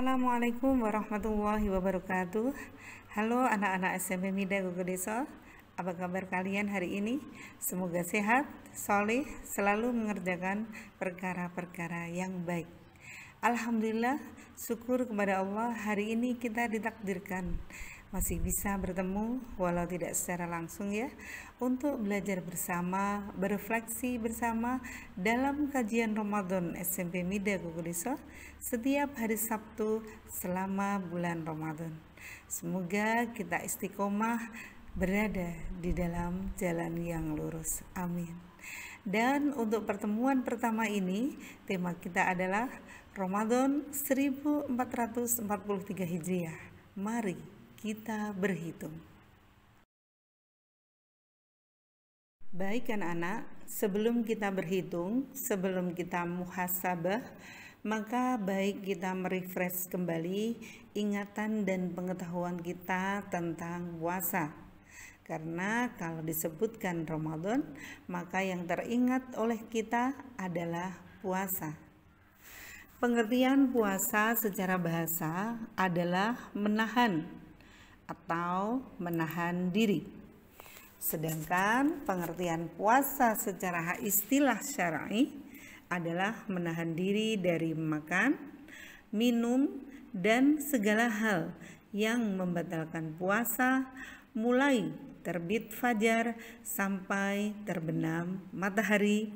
Assalamualaikum warahmatullahi wabarakatuh. Halo anak-anak SMP Mida Gogo Desa. Apa kabar kalian hari ini? Semoga sehat, soleh, selalu mengerjakan perkara-perkara yang baik. Alhamdulillah, syukur kepada Allah, hari ini kita ditakdirkan masih bisa bertemu walau tidak secara langsung ya, untuk belajar bersama, berefleksi bersama dalam kajian Ramadan SMP Mida Gogo Desa setiap hari Sabtu selama bulan Ramadan. Semoga kita istiqomah berada di dalam jalan yang lurus. Amin. Dan untuk pertemuan pertama ini, tema kita adalah Ramadan 1443 Hijriah. Mari kita berhitung. Baik anak-anak, sebelum kita berhitung, sebelum kita muhasabah, maka baik kita merefresh kembali ingatan dan pengetahuan kita tentang puasa. Karena kalau disebutkan Ramadan, maka yang teringat oleh kita adalah puasa. Pengertian puasa secara bahasa adalah menahan atau menahan diri. Sedangkan pengertian puasa secara istilah syar'i adalah menahan diri dari makan, minum, dan segala hal yang membatalkan puasa mulai terbit fajar sampai terbenam matahari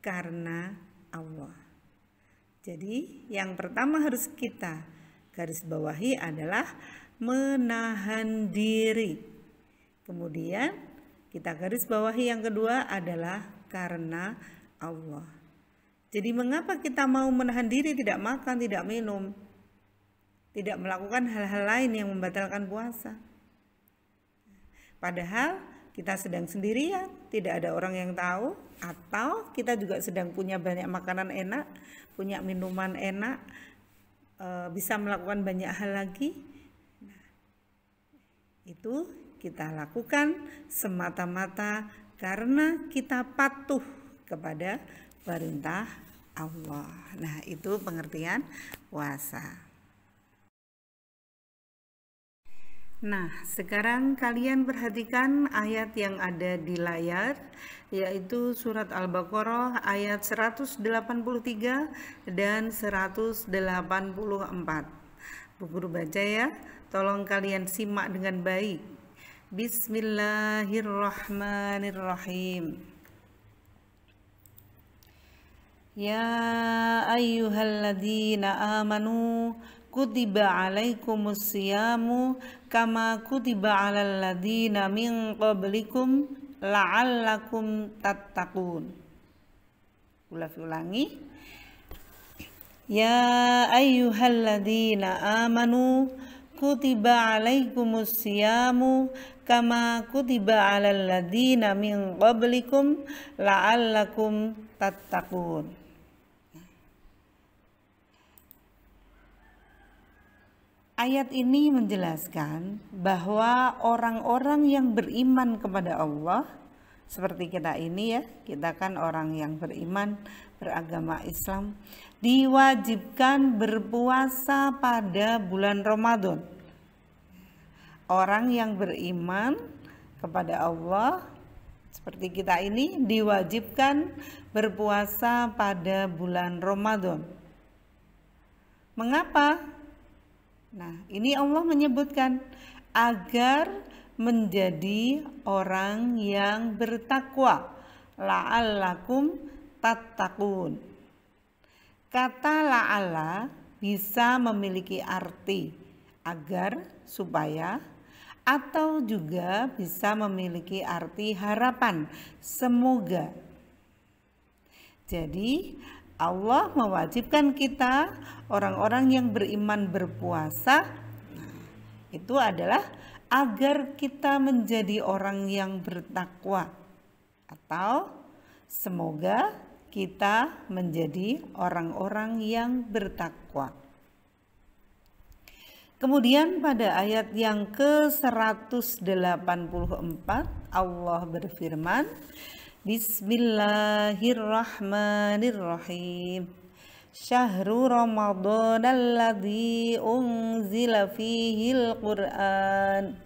karena Allah. Jadi yang pertama harus kita garis bawahi adalah menahan diri. Kemudian kita garis bawahi yang kedua adalah karena Allah. Jadi mengapa kita mau menahan diri, tidak makan, tidak minum, tidak melakukan hal-hal lain yang membatalkan puasa? Padahal kita sedang sendirian, tidak ada orang yang tahu, atau kita juga sedang punya banyak makanan enak, punya minuman enak, bisa melakukan banyak hal lagi. Itu kita lakukan semata-mata karena kita patuh kepada perintah Allah. Nah, itu pengertian puasa. Nah, sekarang kalian perhatikan ayat yang ada di layar, yaitu surat Al-Baqarah ayat 183 dan 184. Bu Guru baca ya, tolong kalian simak dengan baik. Bismillahirrahmanirrahim. Ya ayyuhalladzina amanu kutiba alaikumus siyamu kama kutiba alal ladzina min qablikum la'allakum tattaqun. Ulangi. Ya ayyuhalladzina amanu kutiba alaikumus siyamu kama kutiba alal ladzina min qablikum la'allakum tattaqun. Ayat ini menjelaskan bahwa orang-orang yang beriman kepada Allah, seperti kita ini ya, kita kan orang yang beriman, beragama Islam, diwajibkan berpuasa pada bulan Ramadan. Orang yang beriman kepada Allah seperti kita ini diwajibkan berpuasa pada bulan Ramadan. Mengapa? Nah, ini Allah menyebutkan agar menjadi orang yang bertakwa. La'allakum tattaqun. Kata la'alla bisa memiliki arti agar, supaya, atau juga bisa memiliki arti harapan, semoga. Jadi Allah mewajibkan kita orang-orang yang beriman berpuasa, itu adalah agar kita menjadi orang yang bertakwa, atau semoga kita menjadi orang-orang yang bertakwa. Kemudian pada ayat yang ke-184 Allah berfirman, Bismillahirrahmanirrahim. Syahrul Ramadan alladzi unzila fihil Qur'an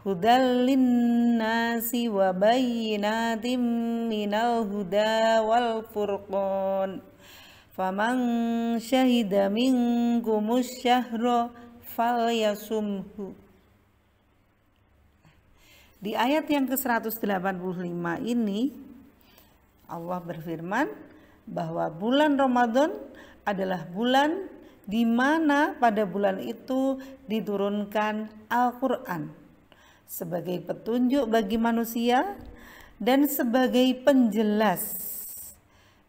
hudal linnasi wa bayyinatin minal huda wal furqan faman syahida minkumus syahra falyasumhu. Di ayat yang ke-185 ini Allah berfirman bahwa bulan Ramadan adalah bulan di mana pada bulan itu diturunkan Al-Qur'an sebagai petunjuk bagi manusia dan sebagai penjelas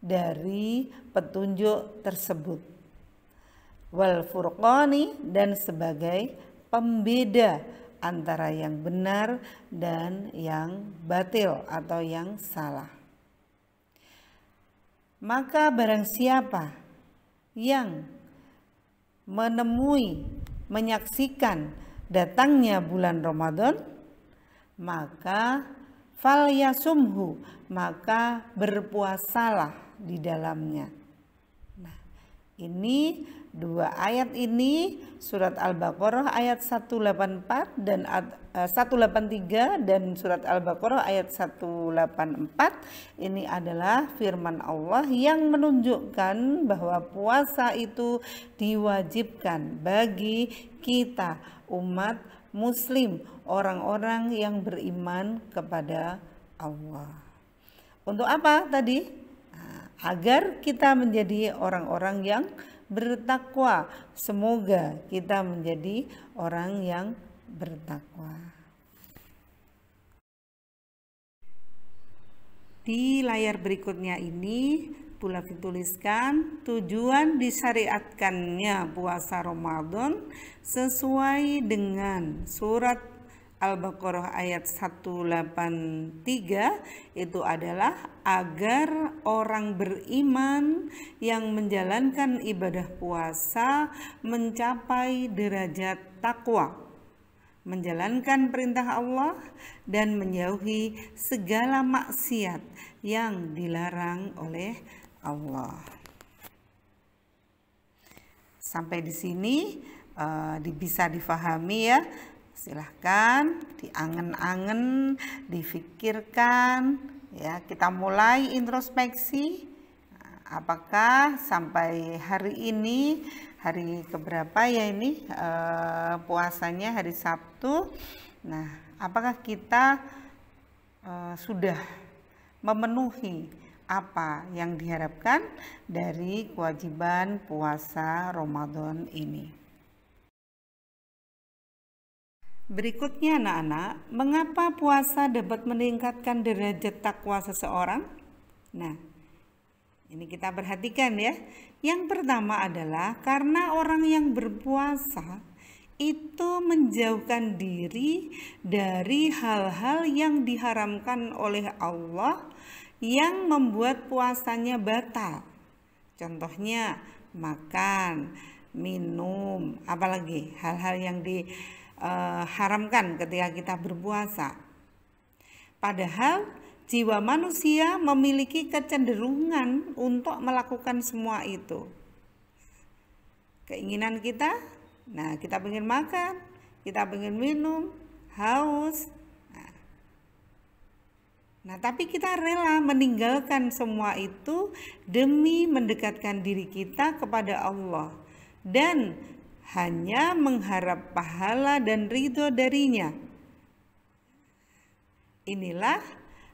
dari petunjuk tersebut. Wal furqani, dan sebagai pembeda antara yang benar dan yang batil atau yang salah. Maka barang siapa yang menyaksikan datangnya bulan Ramadan, maka falyasumhu, maka berpuasalah di dalamnya. Nah, ini dua ayat ini, surat Al-Baqarah ayat 183 dan surat Al-Baqarah ayat 184, ini adalah firman Allah yang menunjukkan bahwa puasa itu diwajibkan bagi kita umat muslim, orang-orang yang beriman kepada Allah. Untuk apa tadi? Agar kita menjadi orang-orang yang bertakwa. Semoga kita menjadi orang yang bertakwa. Di layar berikutnya ini pula dituliskan tujuan disyariatkannya puasa Ramadan sesuai dengan surat Al-Baqarah ayat 183, itu adalah agar orang beriman yang menjalankan ibadah puasa mencapai derajat takwa, menjalankan perintah Allah dan menjauhi segala maksiat yang dilarang oleh Allah. Sampai di sini bisa difahami ya. Silahkan diangen-angen, difikirkan ya. Kita mulai introspeksi. Apakah sampai hari ini, hari keberapa ya ini puasanya, hari Sabtu. Nah, apakah kita sudah memenuhi apa yang diharapkan dari kewajiban puasa Ramadan ini? Berikutnya anak-anak, mengapa puasa dapat meningkatkan derajat takwa seseorang? Nah, ini kita perhatikan ya. Yang pertama adalah karena orang yang berpuasa itu menjauhkan diri dari hal-hal yang diharamkan oleh Allah yang membuat puasanya batal. Contohnya makan, minum, apalagi hal-hal yang diharamkan ketika kita berpuasa. Padahal jiwa manusia memiliki kecenderungan untuk melakukan semua itu. Keinginan kita, nah kita pengen makan, kita pengen minum, haus. Nah, tapi kita rela meninggalkan semua itu demi mendekatkan diri kita kepada Allah dan hanya mengharap pahala dan ridho darinya. Inilah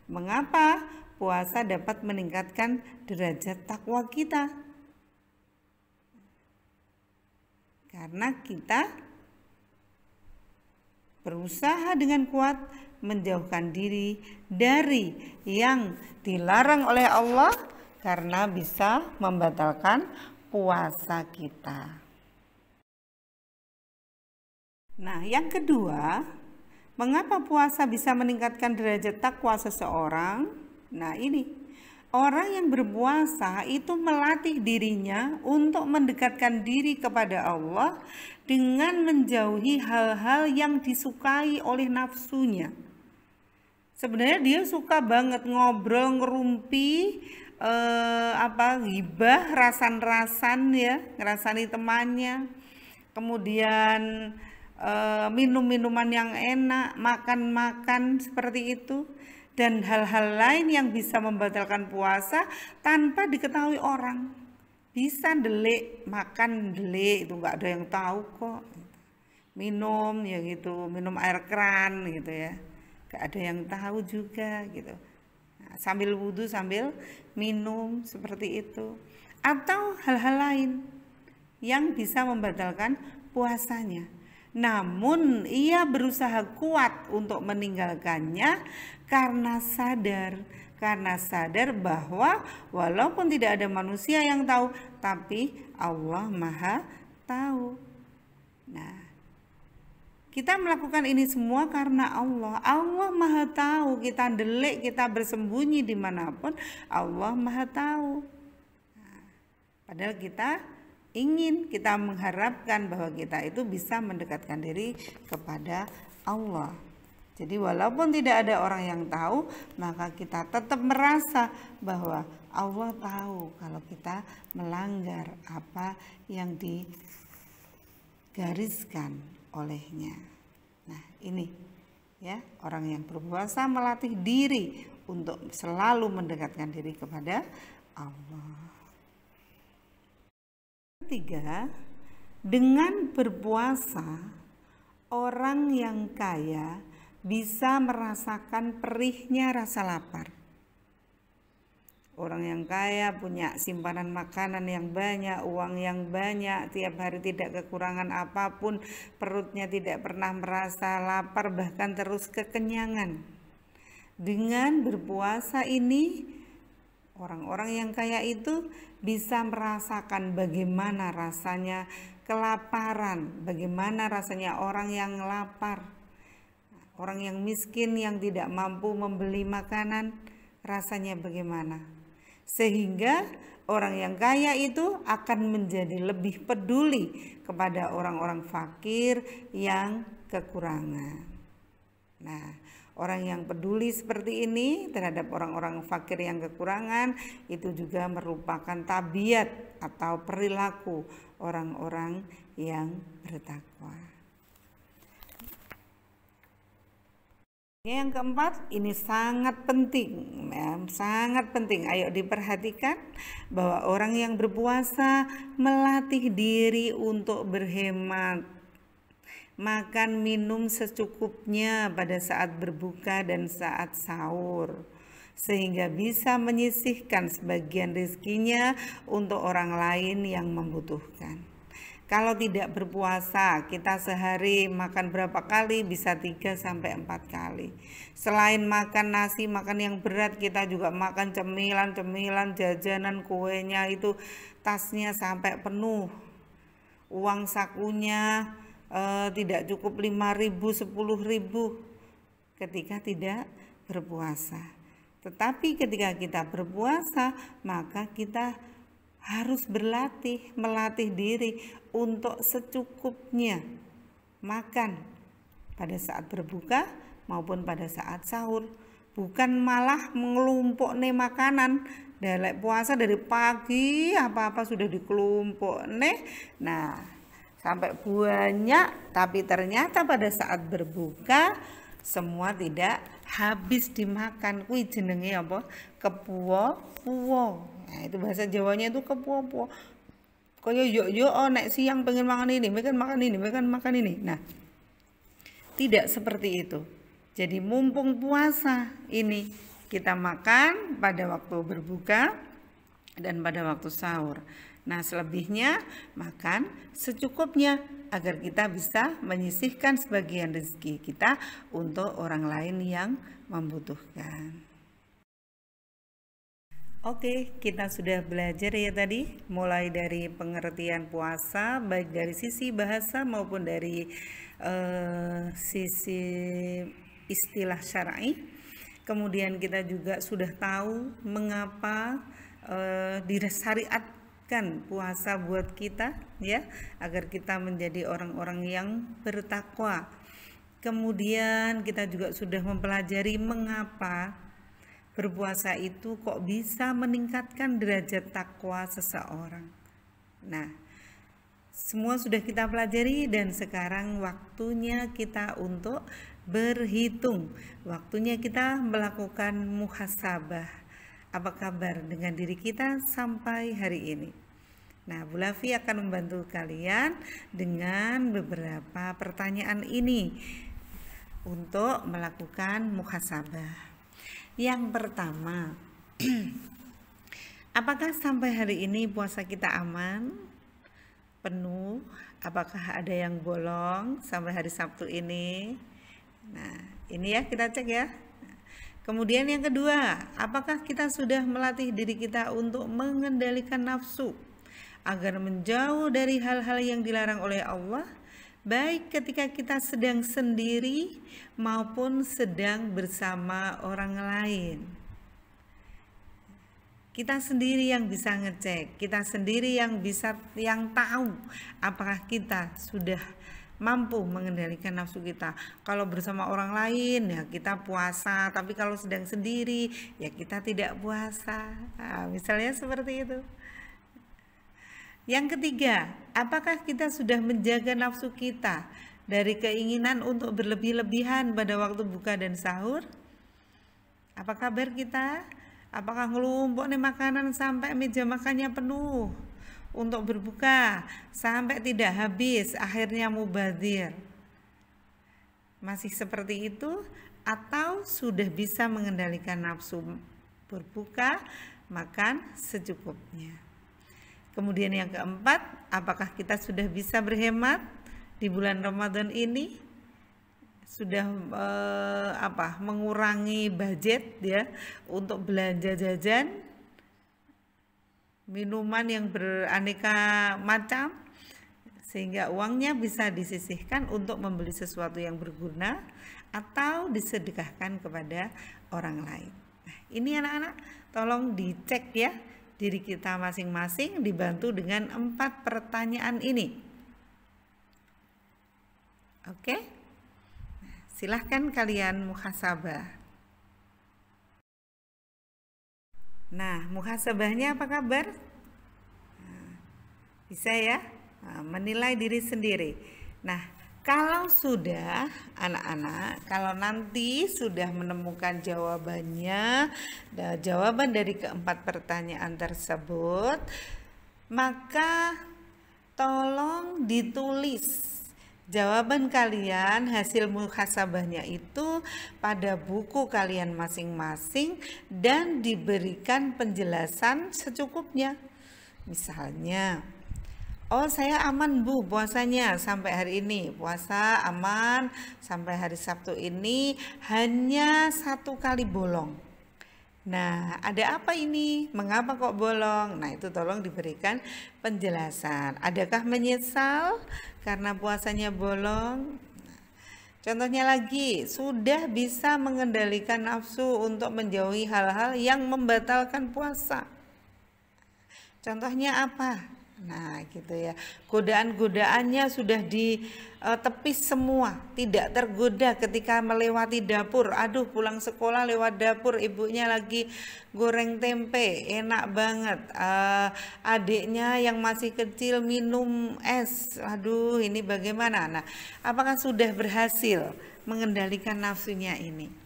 mengapa puasa dapat meningkatkan derajat takwa kita. Karena kita berusaha dengan kuat menjauhkan diri dari yang dilarang oleh Allah karena bisa membatalkan puasa kita. Nah, yang kedua, mengapa puasa bisa meningkatkan derajat takwa seseorang? Nah, ini orang yang berpuasa itu melatih dirinya untuk mendekatkan diri kepada Allah dengan menjauhi hal-hal yang disukai oleh nafsunya. Sebenarnya dia suka banget ngobrol, ngerumpi, ghibah, rasan-rasan ya, ngerasani temannya. Kemudian minum minuman yang enak, makan-makan seperti itu, dan hal-hal lain yang bisa membatalkan puasa tanpa diketahui orang. Bisa delik, makan delik, itu nggak ada yang tahu kok. Minum ya gitu, minum air keran gitu ya, nggak ada yang tahu juga gitu. Nah, sambil wudhu sambil minum seperti itu, atau hal-hal lain yang bisa membatalkan puasanya. Namun ia berusaha kuat untuk meninggalkannya karena sadar bahwa walaupun tidak ada manusia yang tahu, tapi Allah Maha tahu. Nah, kita melakukan ini semua karena Allah. Allah Maha tahu, kita delik, kita bersembunyi dimanapun, Allah Maha tahu. Nah, padahal kita mengharapkan bahwa kita itu bisa mendekatkan diri kepada Allah. Jadi walaupun tidak ada orang yang tahu, maka kita tetap merasa bahwa Allah tahu kalau kita melanggar apa yang digariskan olehnya. Nah, ini ya, orang yang berpuasa melatih diri untuk selalu mendekatkan diri kepada Allah. Ketiga, dengan berpuasa orang yang kaya bisa merasakan perihnya rasa lapar. Orang yang kaya punya simpanan makanan yang banyak, uang yang banyak, tiap hari tidak kekurangan apapun, perutnya tidak pernah merasa lapar, bahkan terus kekenyangan. Dengan berpuasa ini, orang-orang yang kaya itu bisa merasakan bagaimana rasanya kelaparan, bagaimana rasanya orang yang lapar, orang yang miskin yang tidak mampu membeli makanan, rasanya bagaimana. Sehingga orang yang kaya itu akan menjadi lebih peduli kepada orang-orang fakir yang kekurangan. Nah, orang yang peduli seperti ini terhadap orang-orang fakir yang kekurangan itu juga merupakan tabiat atau perilaku orang-orang yang bertakwa. Yang keempat, ini sangat penting, sangat penting. Ayo diperhatikan bahwa orang yang berpuasa melatih diri untuk berhemat. Makan minum secukupnya pada saat berbuka dan saat sahur, sehingga bisa menyisihkan sebagian rezekinya untuk orang lain yang membutuhkan. Kalau tidak berpuasa, kita sehari makan berapa kali? Bisa 3-4 kali. Selain makan nasi, makan yang berat, kita juga makan cemilan, jajanan, kuenya itu tasnya sampai penuh. Uang sakunya tidak cukup 5.000, 10.000 ketika tidak berpuasa. Tetapi ketika kita berpuasa, maka kita harus melatih diri untuk secukupnya makan pada saat berbuka maupun pada saat sahur. Bukan malah mengelumpuk nih makanan. Dalek puasa dari pagi apa-apa sudah dikelumpuk nih. Nah, sampai banyak, tapi ternyata pada saat berbuka semua tidak habis dimakan. Kuwi jenenge apa? Kepuo-puo. Nah, itu bahasa Jawanya itu kepuo-puo. Kaya yo nek siang pengen makan ini, pengen makan ini. Nah, tidak seperti itu. Jadi mumpung puasa ini kita makan pada waktu berbuka dan pada waktu sahur. Nah, selebihnya makan secukupnya agar kita bisa menyisihkan sebagian rezeki kita untuk orang lain yang membutuhkan. Oke, kita sudah belajar ya tadi, mulai dari pengertian puasa baik dari sisi bahasa maupun dari sisi istilah syar'i. Kemudian kita juga sudah tahu mengapa disyariatkan puasa buat kita ya, agar kita menjadi orang-orang yang bertakwa. Kemudian kita juga sudah mempelajari mengapa berpuasa itu kok bisa meningkatkan derajat takwa seseorang. Nah, semua sudah kita pelajari dan sekarang waktunya kita untuk berhitung. Waktunya kita melakukan muhasabah. Apa kabar dengan diri kita sampai hari ini? Nah, Bu Lavi akan membantu kalian dengan beberapa pertanyaan ini untuk melakukan muhasabah. Yang pertama, apakah sampai hari ini puasa kita aman, penuh? Apakah ada yang bolong sampai hari Sabtu ini? Nah, ini ya kita cek ya. Kemudian yang kedua, apakah kita sudah melatih diri kita untuk mengendalikan nafsu agar menjauh dari hal-hal yang dilarang oleh Allah, baik ketika kita sedang sendiri maupun sedang bersama orang lain. Kita sendiri yang bisa ngecek, kita sendiri yang tahu apakah kita sudah mampu mengendalikan nafsu kita. Kalau bersama orang lain ya kita puasa, tapi kalau sedang sendiri ya kita tidak puasa. Nah, misalnya seperti itu. Yang ketiga, apakah kita sudah menjaga nafsu kita dari keinginan untuk berlebih-lebihan pada waktu buka dan sahur? Apa kabar kita? Apakah ngelumpuk nih makanan sampai meja makannya penuh untuk berbuka sampai tidak habis, akhirnya mubadzir? Masih seperti itu atau sudah bisa mengendalikan nafsu berbuka, makan secukupnya? Kemudian yang keempat, apakah kita sudah bisa berhemat di bulan Ramadan ini? Sudah mengurangi budget ya untuk belanja jajan, minuman yang beraneka macam, sehingga uangnya bisa disisihkan untuk membeli sesuatu yang berguna atau disedekahkan kepada orang lain. Nah, ini anak-anak tolong dicek ya diri kita masing-masing, dibantu dengan 4 pertanyaan ini. Oke, silahkan kalian muhasabah. Nah, muhasabahnya apa kabar? Bisa ya, menilai diri sendiri. Nah, kalau sudah anak-anak, kalau nanti sudah menemukan jawabannya, jawaban dari keempat pertanyaan tersebut, maka tolong ditulis jawaban kalian, hasil muhasabahnya itu pada buku kalian masing-masing dan diberikan penjelasan secukupnya. Misalnya, oh saya aman Bu puasanya sampai hari ini, puasa aman sampai hari Sabtu ini, hanya 1 kali bolong. Nah, ada apa ini? Mengapa kok bolong? Nah, itu tolong diberikan penjelasan. Adakah menyesal karena puasanya bolong? Contohnya lagi, sudah bisa mengendalikan nafsu untuk menjauhi hal-hal yang membatalkan puasa. Contohnya apa? Nah, gitu ya. Godaan-godaannya sudah ditepis semua, tidak tergoda ketika melewati dapur. Aduh, pulang sekolah lewat dapur, ibunya lagi goreng tempe, enak banget. Adiknya yang masih kecil minum es. Aduh, ini bagaimana? Nah, apakah sudah berhasil mengendalikan nafsunya ini?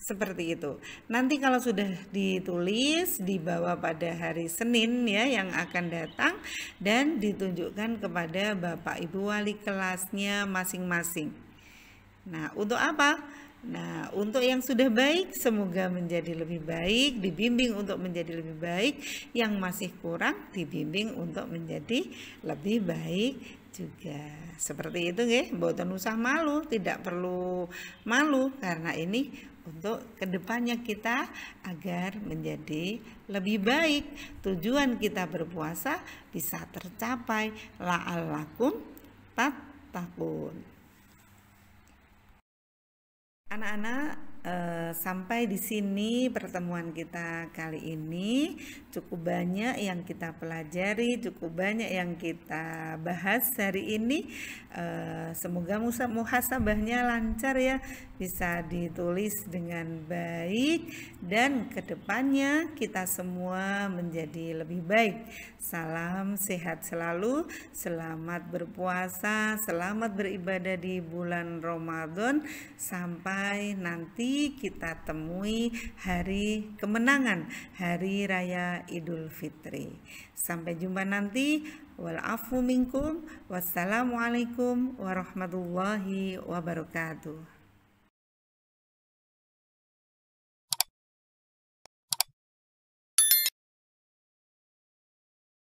Seperti itu. Nanti kalau sudah ditulis, dibawa pada hari Senin ya yang akan datang dan ditunjukkan kepada Bapak Ibu wali kelasnya masing-masing. Nah, untuk apa? Nah, untuk yang sudah baik semoga menjadi lebih baik, dibimbing untuk menjadi lebih baik. Yang masih kurang dibimbing untuk menjadi lebih baik juga. Seperti itu nggih, mboten usah malu, tidak perlu malu karena ini untuk kedepannya kita agar menjadi lebih baik. Tujuan kita berpuasa bisa tercapai, la'allakum tattaqun. Anak-anak, Sampai di sini pertemuan kita kali ini. Cukup banyak yang kita pelajari, cukup banyak yang kita bahas hari ini. Semoga muhasabahnya lancar ya, bisa ditulis dengan baik, dan kedepannya kita semua menjadi lebih baik. Salam sehat selalu, selamat berpuasa, selamat beribadah di bulan Ramadan, sampai nanti kita temui hari kemenangan, hari raya Idul Fitri. Sampai jumpa nanti. Wal afu minkum. Wassalamualaikum warahmatullahi wabarakatuh.